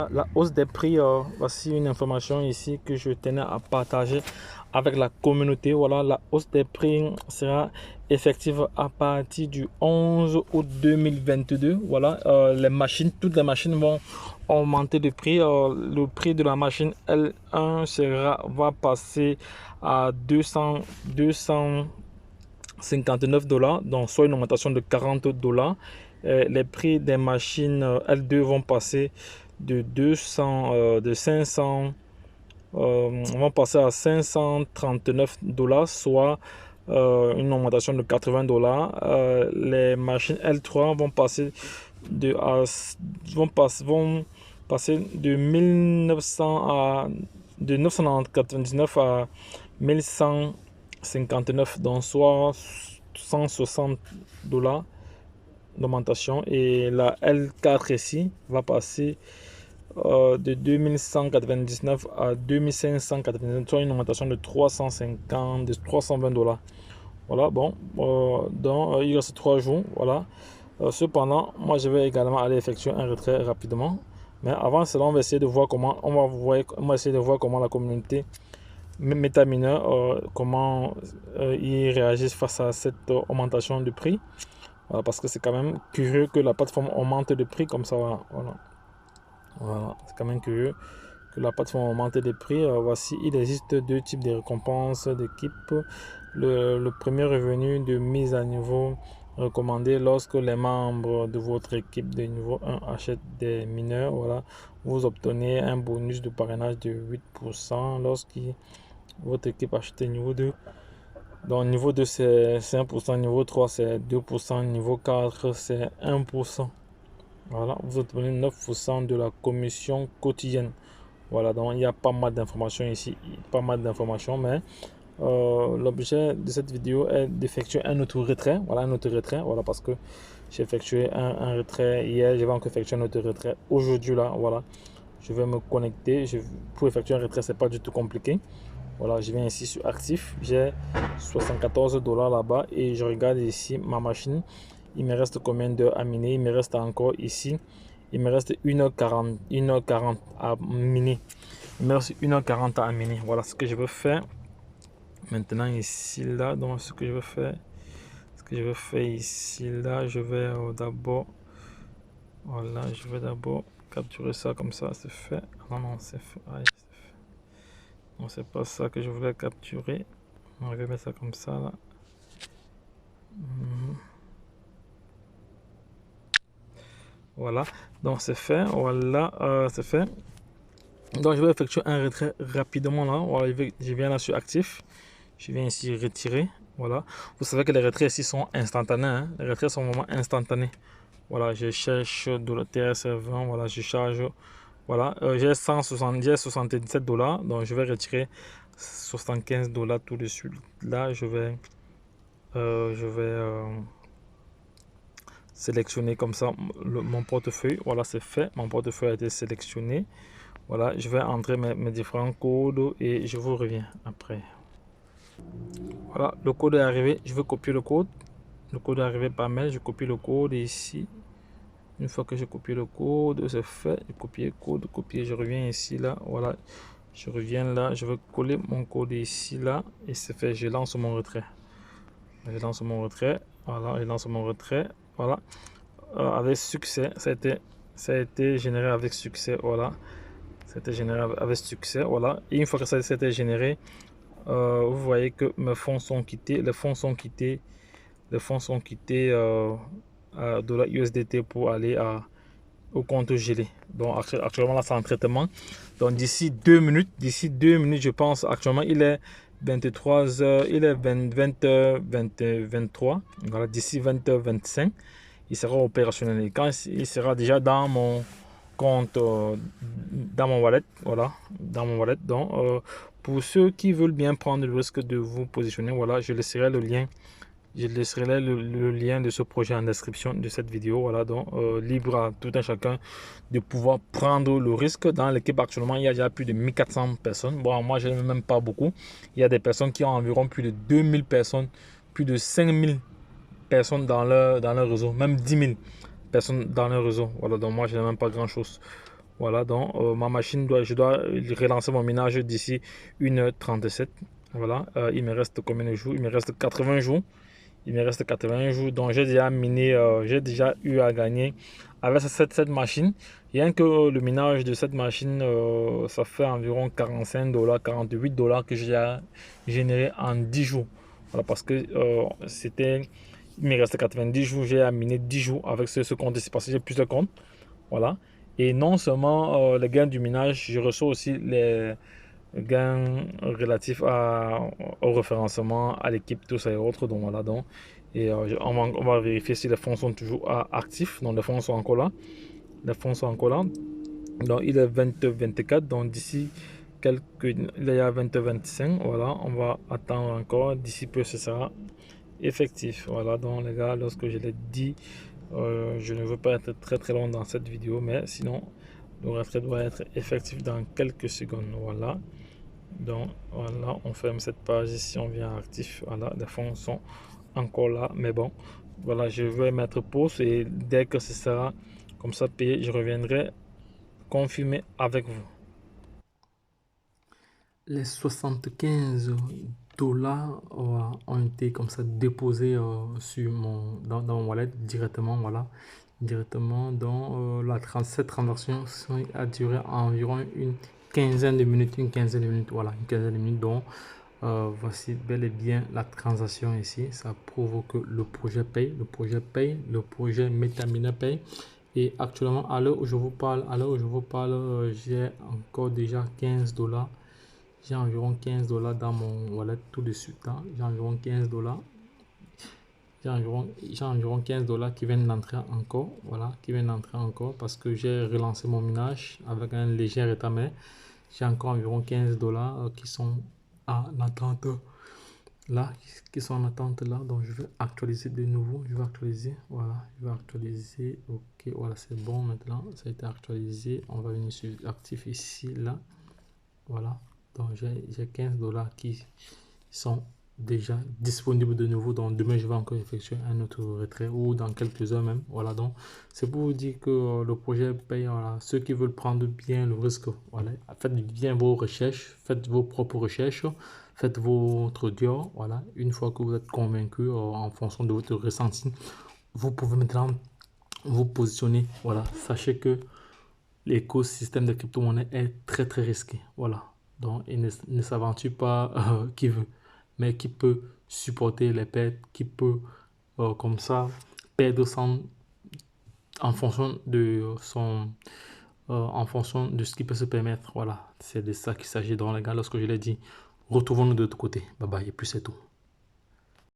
La hausse des prix, voici une information ici que je tenais à partager avec la communauté. Voilà, la hausse des prix sera effective à partir du 11 août 2022. Voilà, toutes les machines vont augmenter de prix. Le prix de la machine L1 va passer à 259 $, donc soit une augmentation de 40 $. Les prix des machines L2 vont passer de 500 vont passer à 539 $, soit une augmentation de 80 $. Les machines L3 vont passer vont passer de 999 à 1159, donc soit 160 $ d'augmentation. Et la L4 ici va passer de 2199 à 2599, soit une augmentation de 320 $. Voilà, bon, donc il reste 3 jours. Voilà. Cependant, moi je vais également aller effectuer un retrait rapidement. Mais avant cela, on va essayer de voir comment essayer de voir comment la communauté MetaMiner, comment ils réagissent face à cette augmentation de prix. Voilà, parce que c'est quand même curieux que la plateforme augmente de prix comme ça. Voilà, c'est quand même curieux que la plateforme augmente des prix. Voici, il existe deux types de récompenses d'équipe. Le premier revenu de mise à niveau recommandé lorsque les membres de votre équipe de niveau 1 achètent des mineurs. Voilà, vous obtenez un bonus de parrainage de 8% lorsque votre équipe achète niveau 2. Donc niveau 2 c'est 5%, niveau 3 c'est 2%, niveau 4 c'est 1%. Voilà, vous obtenez 9% de la commission quotidienne. Voilà, donc il y a pas mal d'informations ici, pas mal d'informations, mais l'objet de cette vidéo est d'effectuer un autre retrait. Voilà, un autre retrait, voilà, parce que j'ai effectué un retrait hier, je vais encore effectuer un autre retrait aujourd'hui là. Voilà, je vais me connecter. Pour effectuer un retrait, c'est pas du tout compliqué. Voilà, je viens ici sur actif, j'ai 74 $ là-bas et je regarde ici ma machine. Il me reste combien d'heures à miner? Il me reste encore ici, il me reste 1h40 à miner. Il me reste 1h40 à miner. Voilà ce que je veux faire maintenant ici là. Donc ce que je veux faire ici là, je vais d'abord, voilà, je vais d'abord capturer ça comme ça, c'est fait. Non, c'est fait. Allez, c'est fait. Non, c'est pas ça que je voulais capturer. On va mettre ça comme ça là. Voilà, donc c'est fait. Voilà, c'est fait. Donc je vais effectuer un retrait rapidement là. Voilà, je viens là sur actif. Je viens ici retirer. Voilà, vous savez que les retraits ici sont instantanés, hein. Les retraits sont vraiment instantanés. Voilà, je cherche de la TRS20. Voilà, je charge. Voilà, j'ai 77 $. Donc je vais retirer 75 $ tout de suite. Là, je vais sélectionner comme ça mon portefeuille. Voilà, c'est fait. Mon portefeuille a été sélectionné. Voilà, je vais entrer mes différents codes et je vous reviens après. Voilà, le code est arrivé. Je vais copier le code. Le code est arrivé par mail. Je copie le code ici. Une fois que j'ai copié le code, c'est fait. Je copie le code, copier. Je reviens ici là. Voilà, je reviens là. Je vais coller mon code ici là et c'est fait. Je lance mon retrait. Je lance mon retrait. Voilà, je lance mon retrait. Voilà, avec succès. Ça a été généré avec succès. Voilà, c'était généré avec succès. Voilà, et une fois que ça a été généré, vous voyez que mes fonds sont quittés. Les fonds sont quittés à $USDT pour aller au compte gelé. Donc actuellement là c'est en traitement. Donc d'ici 2 minutes, je pense, actuellement il est 23h, il est 20h 23. Voilà, d'ici 20h 25, il sera opérationnel. Et quand il sera déjà dans mon compte, dans mon wallet, voilà, dans mon wallet. Donc pour ceux qui veulent bien prendre le risque de vous positionner, voilà, je laisserai le lien. Je laisserai le lien de ce projet en description de cette vidéo. Voilà, donc libre à tout un chacun de pouvoir prendre le risque. Dans l'équipe actuellement, il y a déjà plus de 1400 personnes. Bon, moi, je n'aime même pas beaucoup. Il y a des personnes qui ont environ plus de 2000 personnes, plus de 5000 personnes dans leur réseau, même 10 000 personnes dans leur réseau. Voilà, donc moi, je n'aime même pas grand-chose. Voilà, donc ma machine je dois relancer mon minage d'ici 1h37. Voilà, il me reste combien de jours? Il me reste 80 jours. Il me reste 80 jours, donc j'ai déjà miné, j'ai déjà eu à gagner avec cette machine. Rien que le minage de cette machine, ça fait environ 45 $, 48 $ que j'ai généré en 10 jours. Voilà, parce que il me reste 90 jours, j'ai à miner 10 jours avec ce compte ici, parce que j'ai plusieurs comptes. Voilà. Et non seulement les gains du minage, je reçois aussi les gains relatifs au référencement, à l'équipe, tout ça et autres. Donc voilà, donc. Et on va vérifier si les fonds sont toujours actifs. Donc les fonds sont encore là. Les fonds sont encore là. Donc il est 20-24. Donc d'ici il y a 20-25. Voilà, on va attendre encore. D'ici peu, ce sera effectif. Voilà, donc les gars, lorsque je l'ai dit, je ne veux pas être très très long dans cette vidéo, mais sinon le retrait doit être effectif dans quelques secondes. Voilà, donc voilà, on ferme cette page ici, on vient actif. Voilà, les fonds sont encore là, mais bon, voilà, je vais mettre pause et dès que ce sera comme ça payé, je reviendrai confirmer avec vous. Les 75 $ ont été comme ça déposés sur dans mon wallet directement. Voilà, directement dans cette transaction a duré environ une quinzaine de minutes. Voilà, une quinzaine de minutes. Donc voici bel et bien la transaction ici. Ça prouve que le projet paye, le projet Metamina paye. Et actuellement, à l'heure où je vous parle, j'ai encore déjà 15 $. J'ai environ 15 $ dans mon wallet tout de suite. Hein. J'ai environ 15 $. J'ai environ 15 $ qui viennent d'entrer encore. Voilà, qui viennent d'entrer encore parce que j'ai relancé mon minage avec un léger retard. Mais j'ai encore environ 15 $ qui sont en attente là. Donc je vais actualiser de nouveau. Je vais actualiser. Voilà, je vais actualiser. Ok, voilà, c'est bon maintenant. Ça a été actualisé. On va venir sur l'actif ici, là. Voilà. Donc j'ai 15 $ qui sont déjà disponibles de nouveau. Donc demain je vais encore effectuer un autre retrait ou dans quelques heures même. Voilà, donc c'est pour vous dire que le projet paye. Voilà, ceux qui veulent prendre bien le risque, voilà, faites bien vos recherches, faites vos propres recherches, faites votre dior. Voilà, une fois que vous êtes convaincu en fonction de votre ressenti, vous pouvez maintenant vous positionner. Voilà, sachez que l'écosystème de crypto-monnaie est très très risqué. Voilà. Donc, il ne s'aventure pas qui veut, mais qui peut supporter les pertes, qui peut comme ça perdre en fonction de en fonction de ce qu'il peut se permettre. Voilà, c'est de ça qu'il s'agit. Donc les gars, lorsque je l'ai dit, retrouvons-nous de l'autre côté. Bye bye, et puis c'est tout.